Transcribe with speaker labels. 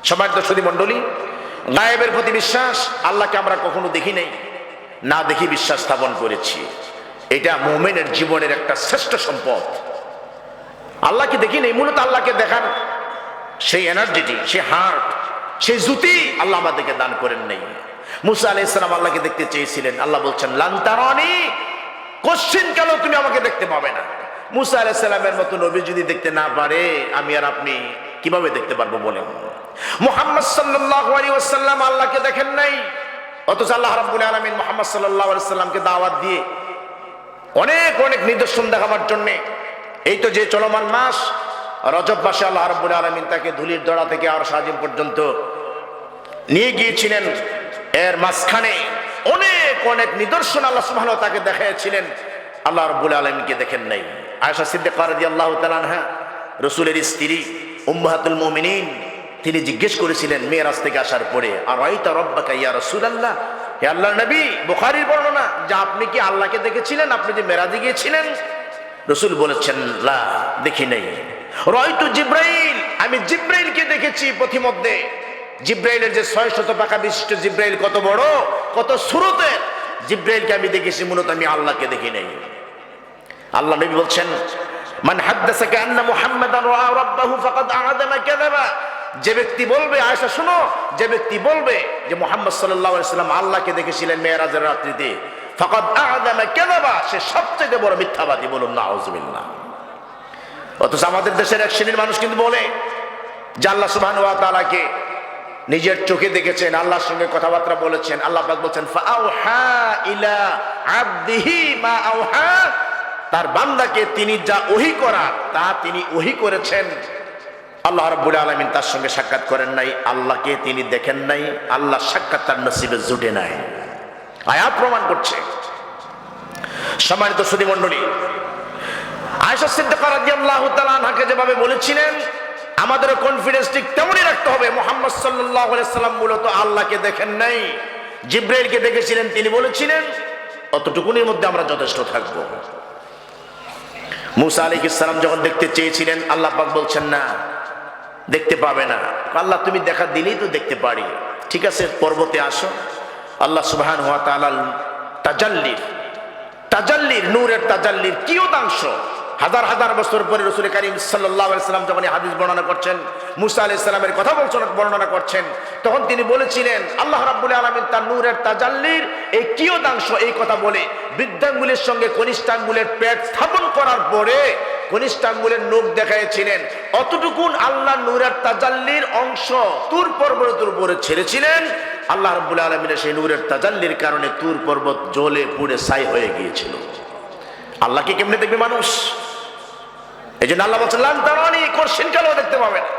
Speaker 1: সম্মানিত সুধী মণ্ডলী, গায়েবের প্রতি বিশ্বাস, আল্লাহকে আমরা কখনো দেখি নাই, না দেখি বিশ্বাস স্থাপন করেছি। এটা মুমিনের জীবনের একটা শ্রেষ্ঠ সম্পদ। আল্লাহকে দেখি নেই, মূলত আল্লাহকে দেখার সেই এনার্জিটি, সেই হার্ট, সেই জ্যোতি আল্লাহ আমাদেরকে দান করেন নাই। মুসা আলাইহিস সালাম আল্লাহকে দেখতে চেয়েছিলেন, আল্লাহ বলছেন লান তারানি, কোশ্চিন কেন তুমি আমাকে দেখতে পাবে না। মুসা আলাইহিস সালামের মতো নবী যদি দেখতে না পারে, আমি আর আপনি কিভাবে দেখতে পারবো বলেন? মুহাম্মদ সাল্লাল্লাহু আলাইহি ওয়াসাল্লাম আল্লাহকে দেখেন নাই, অথচ আল্লাহ রাব্বুল আলামিন মুহাম্মদ সাল্লাল্লাহু আলাইহি ওয়াসাল্লামকে দাওয়াত দিয়ে অনেক অনেক নিদর্শন দেখাবার জন্য, এই তো যে চলমান মাস রজব মাসে আল্লাহ রাব্বুল আলামিন তাকে ধুলির দড়া থেকে আরশ আজিম পর্যন্ত নিয়ে গিয়েছিলেন। এর মাঝখানে অনেক অনেক নিদর্শন আল্লাহ সুবহানাহু ওয়া তাআলা তাকে দেখিয়েছিলেন, আল্লাহ রাব্বুল আলামিনকে দেখেন নাই। আয়েশা সিদ্দিকা রাদিয়াল্লাহু তাআলা আনহা, রাসূলের স্ত্রী, উম্মাহাতুল মুমিনিন, তিনি জিজ্ঞেস করেছিলেন মেরাজ থেকে আসার পরে, আর রাআইতা রাব্বাকা ইয়া রাসূলুল্লাহ, হে আল্লাহর নবী, বুখারীর বর্ণনা যে আপনি কি আল্লাহকে দেখেছিলেন আপনি যে মেরাজে গিয়েছিলেন? রাসূল বলেছেন লা, দেখি নাই। রাআইতু জিবরাইল, আমি জিবরাইলকে দেখেছি পথিমধ্যে। জিবরাইলের যে 600 পাখা বিশিষ্ট জিবরাইল, কত বড়, কত সুরতের জিবরাইলকে আমি দেখেছি, মূলত আমি আল্লাহকে দেখি নাই। আল্লাহ নবী বলছেন মান হাদাসাকা আন্না মুহাম্মাদান রাআ রাব্বাহু ফাকাদ আ'যামা কাযাবা, যে ব্যক্তি বলবে, আয়েশা শুনো, যে ব্যক্তি বলবে যে মুহাম্মদ সাল্লাল্লাহু আলাইহি ওয়াসাল্লাম আল্লাহকে দেখেছিলেন মেরাজের রাত্রিতে, ফাকাদ আ'যামা কাযাবা, সে সবচেয়ে বড় মিথ্যাবাদী। বলুন নাউযুবিল্লাহ। অথচ আমাদের দেশের এক শ্রেণীর মানুষ কিন্তু বলে যে আল্লাহ সুবহানাহু ওয়া তাআলাকে নিজের চোখে দেখেছেন, আল্লাহর সঙ্গে কথাবার্তা বলেছেন। আল্লাহ পাক বলেছেন ফাআউহা ইলা আবদিহি মা আওহা, তার বান্দাকে তিনি যা ওহী করার তা তিনি ওহী করেছেন। আল্লাহ রাব্বুল আলামিন তার সঙ্গে সাক্ষাৎ করেন নাই, আল্লাহকে তিনি দেখেন নাই, আল্লাহ সাক্ষাৎ তার নসিবে জুটে নাই। আয়াত প্রমাণ করছে। সম্মানিত সুধী মণ্ডলী, আয়েশা সিদ্দিকা রাদিয়াল্লাহু তাআলা আনহাকে যেভাবে বলেছিলেন, আমাদের কনফিডেন্স ঠিক তেমনই রাখতে হবে। মুহাম্মদ সাল্লাল্লাহু আলাইহি সাল্লাম মূলত আল্লাহকে দেখেন নাই, জিবরাইলকে দেখেছিলেন, তিনি বলেছিলেন, অতটুকুনির মধ্যে আমরা যথেষ্ট থাকব। মুসা আলাইহিস সালাম যখন দেখতে চেয়েছিলেন, আল্লাহ পাক বলছেন না, দেখতে পাবে না। আল্লাহ তুমি দেখা দিলেই তো দেখতে পারি, ঠিক আছে পর্বতে আসো। আল্লাহ সুবহানাহু ওয়া তাআলার তাজাল্লির নূরের তাজাল্লির কিয়দাংশ হাজার হাজার বছর পরে রাসূল কারীম সাল্লাল্লাহু আলাইহি ওয়াসাল্লাম যখন হাদিস বর্ণনা করছেন, মুসা আলাইহিস সালামের কথা বর্ণনা করছেন, তখন তিনি বলেছিলেন আল্লাহ রাব্বুল আলামিন তার নূরের তাজাল্লির এই কিয়দাংশ, এই কথা বলে বৃদ্ধাঙ্গুলের সঙ্গে কনিষ্ঠাঙ্গুলের পেট স্থাপন করার পরে কনিষ্ঠাঙ্গুলের নখ দেখাইছিলেন। অতটুকুন আল্লাহ নূরের তাজাল্লির অংশ তুর পর্বতের উপরে ছেড়েছিলেন। আল্লাহ রাব্বুল আলামিনের সেই নূরের তাজাল্লির কারণে তুর পর্বত জ্বলে পুড়ে ছাই হয়ে গিয়েছিল। আল্লাহকে কেমনে দেখবে মানুষ? এই জন্য আল্লাহ বলছেন লান তারানি, কোশ্চেন কেন দেখতে পাবে না।